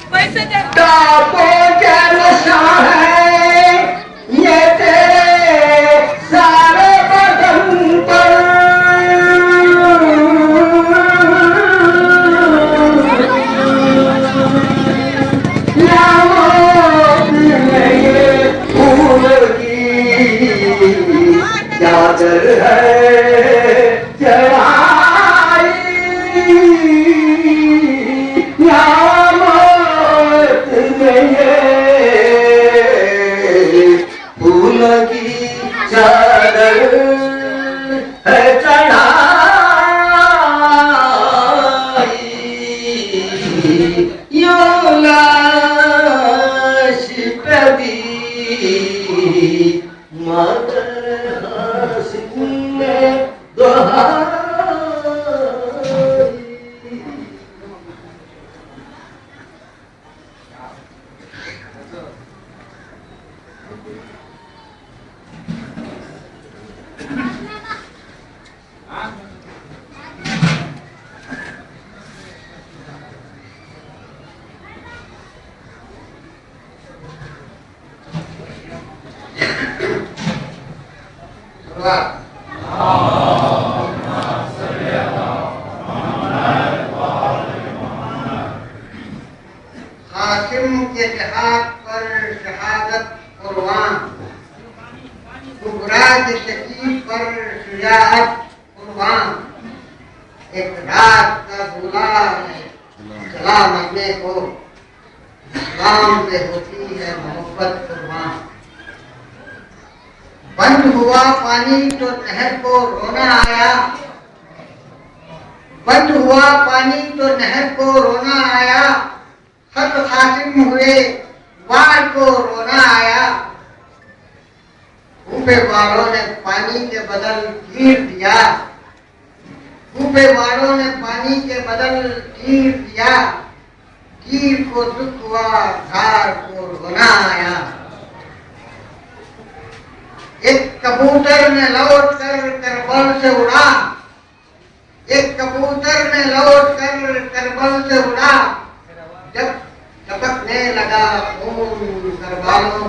टापो क्या नशा है ये तेरे सारे बदन पर, या मौत में ये फूल की चादर है चढ़ाई, या मौत में ये फूल की चादर है चढ़ाई, यो लाश पे भी मगर हसीन ने दुहाई। हाकिम के जहाद पर शहादत कुर्बान, गुबराज शकीब पर शुजाअत कुर्बान, एक रात का दूल्हा है चला मरने को, इस्लाम से होती है मोहब्बत कुर्बान। बंद हुआ पानी तो नहर को रोना आया, बंद हुआ पानी तो नहर को रोना आया, खत खातिम हुए वार को रोना आया। ऊपे वालों ने पानी के बदल तीर दिया, ऊपे वालों ने पानी के बदल तीर दिया, तीर को दुख हुआ धार को रोना आया। एक कबूतर ने लौट कर करबल से उड़ा, एक कबूतर ने लौट कर करबल से उड़ा, जब टपकने लगा खून करबालों